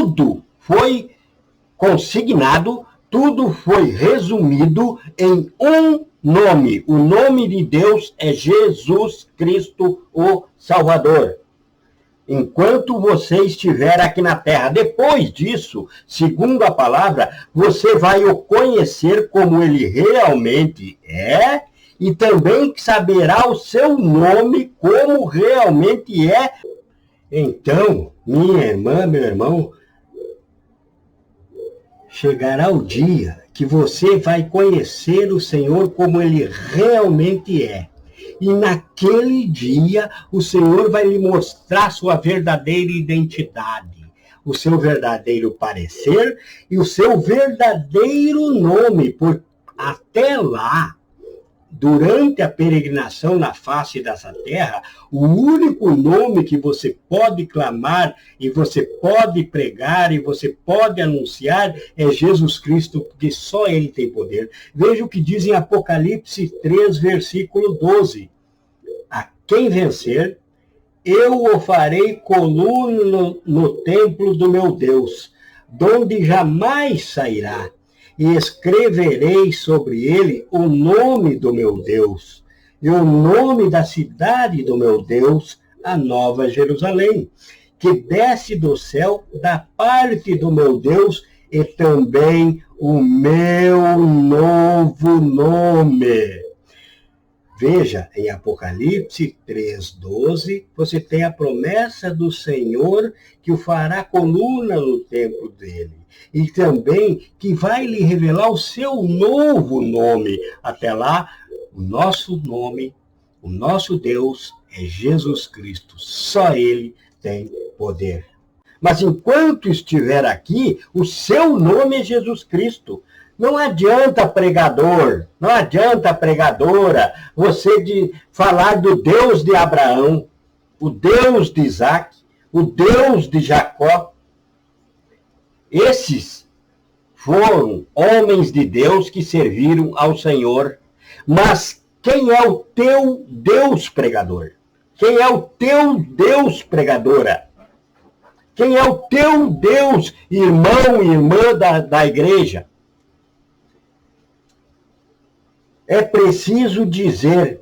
tudo foi consignado, tudo foi resumido em um nome. O nome de Deus é Jesus Cristo, o Salvador. Enquanto você estiver aqui na terra, depois disso, segundo a palavra, você vai o conhecer como ele realmente é e também saberá o seu nome como realmente é. Então, minha irmã, meu irmão, chegará o dia que você vai conhecer o Senhor como ele realmente é. E naquele dia, o Senhor vai lhe mostrar sua verdadeira identidade, o seu verdadeiro parecer e o seu verdadeiro nome. Por até lá, durante a peregrinação na face dessa terra, o único nome que você pode clamar e você pode pregar e você pode anunciar é Jesus Cristo, porque só ele tem poder. Veja o que diz em Apocalipse 3, versículo 12. A quem vencer, eu o farei coluna no templo do meu Deus, donde jamais sairá. E escreverei sobre ele o nome do meu Deus, e o nome da cidade do meu Deus, a Nova Jerusalém, que desce do céu da parte do meu Deus, e também o meu novo nome. Veja, em Apocalipse 3:12, você tem a promessa do Senhor que o fará coluna no templo dele. E também que vai lhe revelar o seu novo nome. Até lá, o nosso nome, o nosso Deus é Jesus Cristo. Só ele tem poder. Mas enquanto estiver aqui, o seu nome é Jesus Cristo. Não adianta, pregador, não adianta, pregadora, você falar do Deus de Abraão, o Deus de Isaac, o Deus de Jacó. Esses foram homens de Deus que serviram ao Senhor. Mas quem é o teu Deus, pregador? Quem é o teu Deus, pregadora? Quem é o teu Deus, irmão e irmã da igreja? É preciso dizer,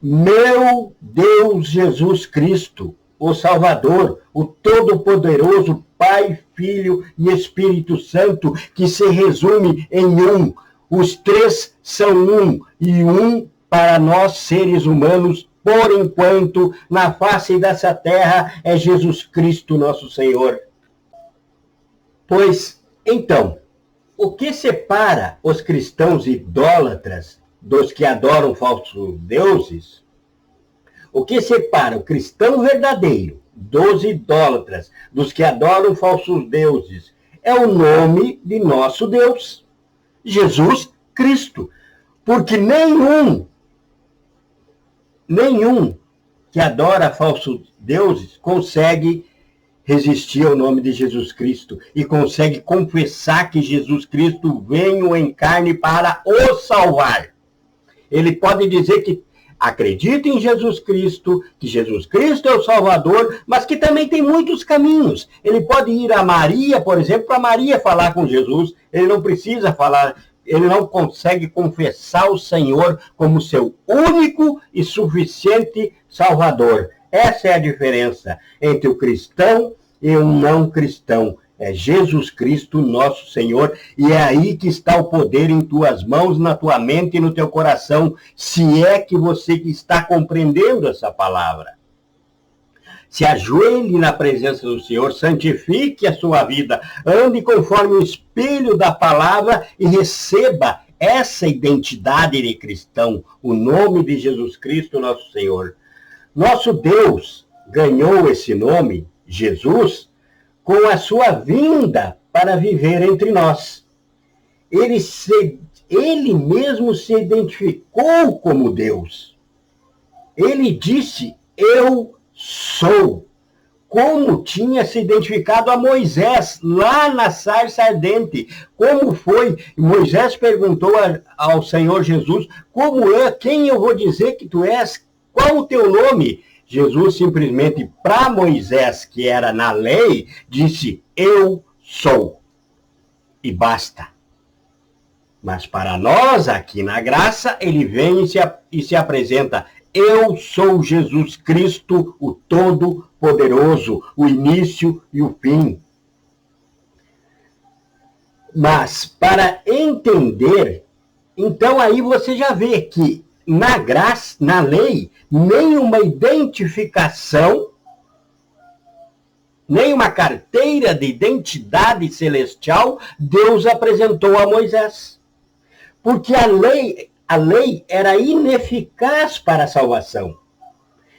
meu Deus Jesus Cristo, o Salvador, o Todo-Poderoso, Pai, Filho e Espírito Santo, que se resume em um. Os três são um, e um para nós, seres humanos, por enquanto, na face dessa terra, é Jesus Cristo, nosso Senhor. Pois, então, o que separa os cristãos idólatras dos que adoram falsos deuses? O que separa o cristão verdadeiro dos idólatras, dos que adoram falsos deuses, é o nome de nosso Deus, Jesus Cristo. Porque nenhum que adora falsos deuses consegue resistir ao nome de Jesus Cristo e consegue confessar que Jesus Cristo veio em carne para o salvar. Ele pode dizer que acredita em Jesus Cristo, que Jesus Cristo é o Salvador, mas que também tem muitos caminhos. Ele pode ir a Maria, por exemplo, para Maria falar com Jesus. Ele não precisa falar, ele não consegue confessar o Senhor como seu único e suficiente Salvador. Essa é a diferença entre o cristão e o não cristão. É Jesus Cristo, nosso Senhor, e é aí que está o poder em tuas mãos, na tua mente e no teu coração, se é que você está compreendendo essa palavra. Se ajoelhe na presença do Senhor, santifique a sua vida, ande conforme o espelho da palavra e receba essa identidade de cristão, o nome de Jesus Cristo, nosso Senhor. Nosso Deus ganhou esse nome, Jesus, com a sua vinda para viver entre nós. Ele mesmo se identificou como Deus. Ele disse, eu sou, como tinha se identificado a Moisés, lá na sarça ardente. Como foi? Moisés perguntou ao Senhor Jesus, como é, quem eu vou dizer que tu és? Qual o teu nome? Jesus simplesmente, para Moisés, que era na lei, disse, eu sou. E basta. Mas para nós, aqui na graça, ele vem e se apresenta. Eu sou Jesus Cristo, o Todo-Poderoso, o início e o fim. Mas para entender, então aí você já vê que na graça, na lei, nenhuma identificação, nenhuma carteira de identidade celestial Deus apresentou a Moisés. Porque a lei era ineficaz para a salvação.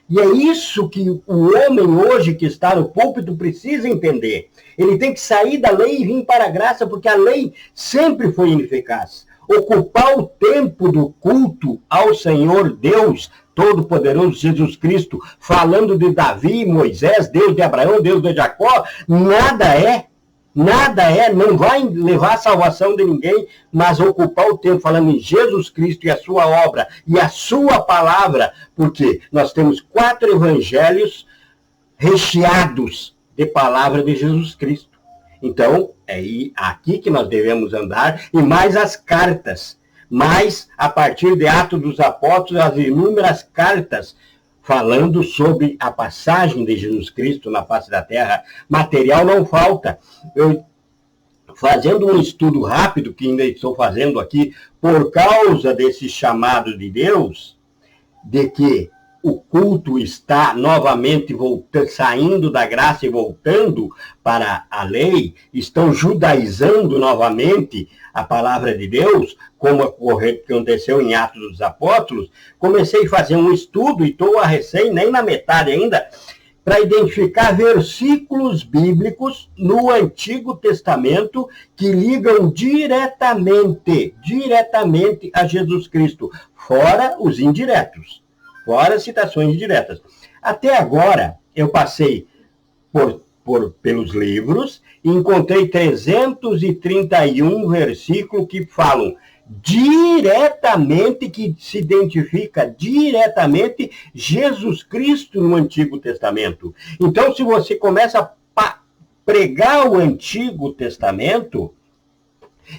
E é isso que o homem hoje que está no púlpito precisa entender. Ele tem que sair da lei e vir para a graça, porque a lei sempre foi ineficaz. Ocupar o tempo do culto ao Senhor Deus Todo-Poderoso Jesus Cristo, falando de Davi, Moisés, Deus de Abraão, Deus de Jacó, nada é, não vai levar a salvação de ninguém, mas ocupar o tempo falando em Jesus Cristo e a sua obra e a sua palavra, porque nós temos 4 evangelhos recheados de palavra de Jesus Cristo. Então, é aqui que nós devemos andar, e mais as cartas, mais a partir de Atos dos Apóstolos, as inúmeras cartas falando sobre a passagem de Jesus Cristo na face da terra. Material não falta. Eu, fazendo um estudo rápido, que ainda estou fazendo aqui, por causa desse chamado de Deus, de que o culto está novamente saindo da graça e voltando para a lei, estão judaizando novamente a palavra de Deus, como aconteceu em Atos dos Apóstolos. Comecei a fazer um estudo e estou nem na metade ainda, para identificar versículos bíblicos no Antigo Testamento que ligam diretamente a Jesus Cristo, fora os indiretos. Fora citações diretas. Até agora, eu passei pelos livros e encontrei 331 versículos que falam diretamente, que se identifica diretamente Jesus Cristo no Antigo Testamento. Então, se você começa a pregar o Antigo Testamento,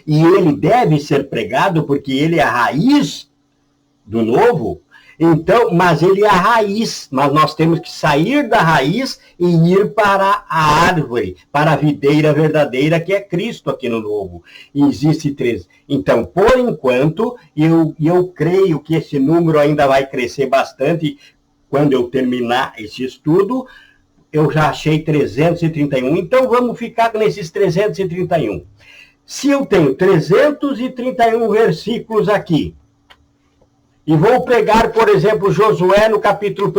e ele deve ser pregado porque ele é a raiz do Novo, então, mas ele é a raiz, mas nós temos que sair da raiz e ir para a árvore, para a videira verdadeira, que é Cristo aqui no Novo. E existe 3. Então, por enquanto, eu creio que esse número ainda vai crescer bastante. Quando eu terminar esse estudo, eu já achei 331. Então, vamos ficar nesses 331. Se eu tenho 331 versículos aqui, e vou pregar, por exemplo, Josué no capítulo 1,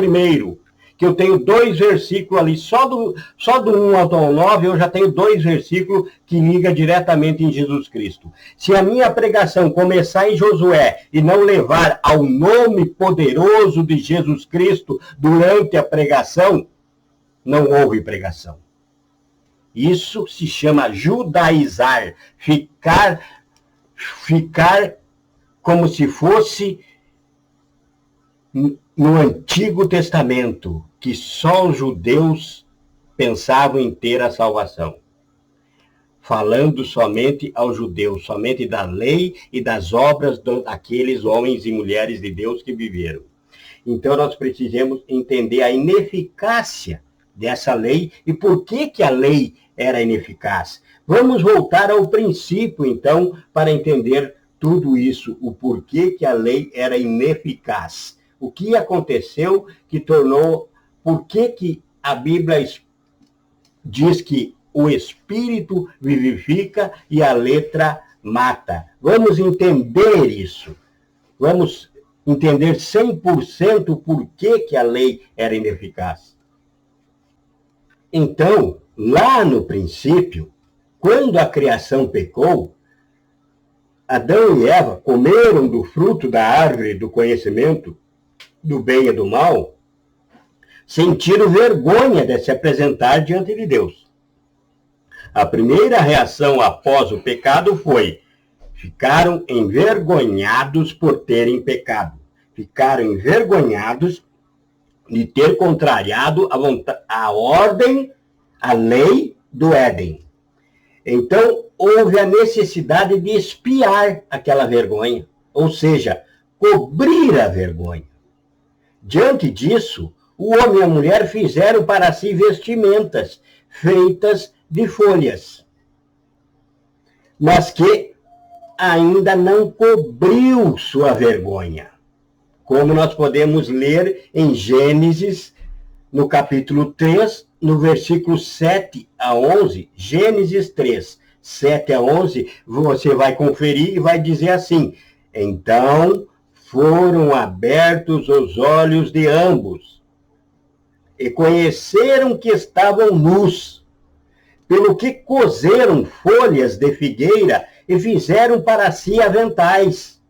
que eu tenho 2 versículos ali, só do 1 ao 9, eu já tenho 2 versículos que ligam diretamente em Jesus Cristo. Se a minha pregação começar em Josué e não levar ao nome poderoso de Jesus Cristo durante a pregação, não houve pregação. Isso se chama judaizar, ficar como se fosse no Antigo Testamento, que só os judeus pensavam em ter a salvação. Falando somente aos judeus, somente da lei e das obras daqueles homens e mulheres de Deus que viveram. Então nós precisamos entender a ineficácia dessa lei e por que a lei era ineficaz. Vamos voltar ao princípio, então, para entender tudo isso, o porquê que a lei era ineficaz. O que aconteceu que tornou... Por que a Bíblia diz que o Espírito vivifica e a letra mata? Vamos entender isso. Vamos entender 100% por que a lei era ineficaz. Então, lá no princípio, quando a criação pecou, Adão e Eva comeram do fruto da árvore do conhecimento do bem e do mal, sentiram vergonha de se apresentar diante de Deus. A primeira reação após o pecado foi: ficaram envergonhados por terem pecado. Ficaram envergonhados de ter contrariado a ordem, a lei do Éden. Então, houve a necessidade de expiar aquela vergonha, ou seja, cobrir a vergonha. Diante disso, o homem e a mulher fizeram para si vestimentas feitas de folhas, mas que ainda não cobriu sua vergonha. Como nós podemos ler em Gênesis, no capítulo 3, no versículo 7 a 11, Gênesis 3, 7 a 11, você vai conferir e vai dizer assim: então foram abertos os olhos de ambos, e conheceram que estavam nus, pelo que coseram folhas de figueira e fizeram para si aventais.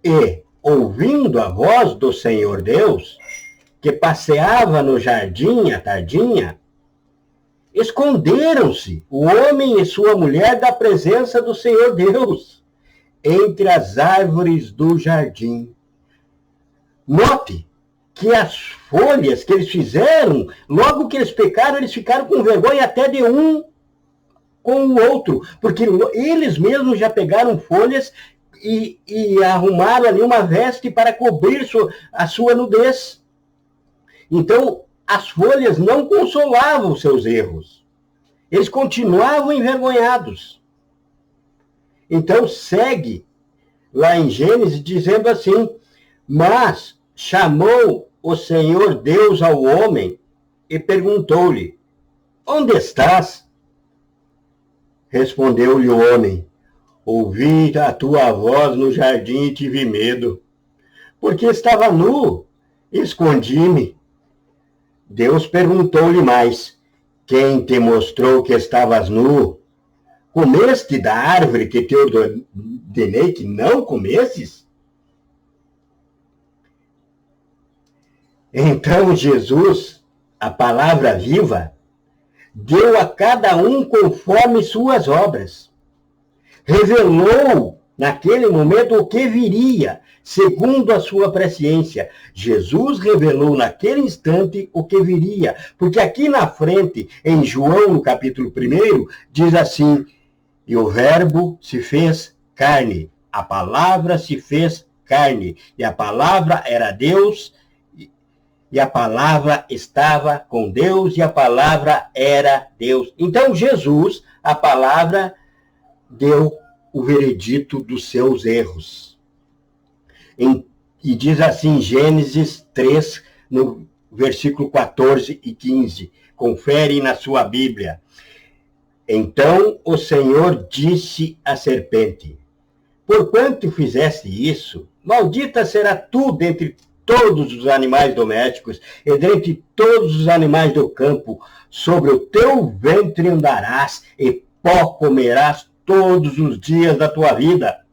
E, ouvindo a voz do Senhor Deus, que passeava no jardim à tardinha, esconderam-se o homem e sua mulher da presença do Senhor Deus, entre as árvores do jardim. Note que as folhas que eles fizeram, logo que eles pecaram, eles ficaram com vergonha até de um com o outro, porque eles mesmos já pegaram folhas e arrumaram ali uma veste para cobrir a sua nudez. Então, as folhas não consolavam seus erros. Eles continuavam envergonhados. Então, segue lá em Gênesis dizendo assim: mas chamou o Senhor Deus ao homem e perguntou-lhe: onde estás? Respondeu-lhe o homem: ouvi a tua voz no jardim e tive medo, porque estava nu e escondi-me. Deus perguntou-lhe mais: quem te mostrou que estavas nu? Comeste da árvore que te ordenei que não comesses? Então Jesus, a palavra viva, deu a cada um conforme suas obras. Revelou naquele momento o que viria, segundo a sua presciência. Jesus revelou naquele instante o que viria, porque aqui na frente, em João, no capítulo 1, diz assim: e o verbo se fez carne, a palavra se fez carne, e a palavra era Deus, e a palavra estava com Deus, e a palavra era Deus. Então Jesus, a palavra, deu o veredito dos seus erros. E diz assim, Gênesis 3, no versículo 14 e 15. Confere na sua Bíblia. Então o Senhor disse à serpente: porquanto fizeste isso, maldita será tu dentre todos os animais domésticos e dentre todos os animais do campo. Sobre o teu ventre andarás e pó comerás todos os dias da tua vida.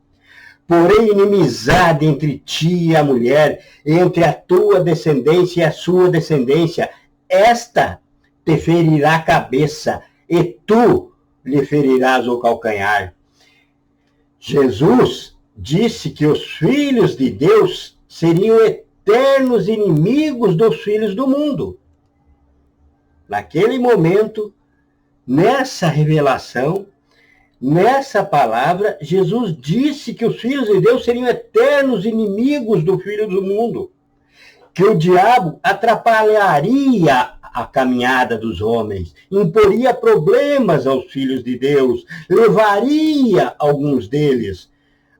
Porém, inimizade entre ti e a mulher, entre a tua descendência e a sua descendência. Esta te ferirá a cabeça, e tu lhe ferirás o calcanhar. Jesus disse que os filhos de Deus seriam eternos inimigos dos filhos do mundo. Naquele momento, nessa revelação, nessa palavra, Jesus disse que os filhos de Deus seriam eternos inimigos do filho do mundo, que o diabo atrapalharia a caminhada dos homens, imporia problemas aos filhos de Deus, levaria alguns deles,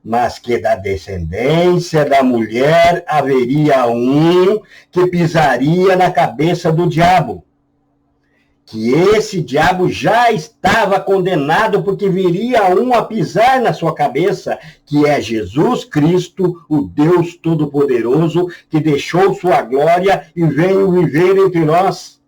mas que da descendência da mulher haveria um que pisaria na cabeça do diabo. Que esse diabo já estava condenado, porque viria um a pisar na sua cabeça, que é Jesus Cristo, o Deus Todo-Poderoso, que deixou sua glória e veio viver entre nós.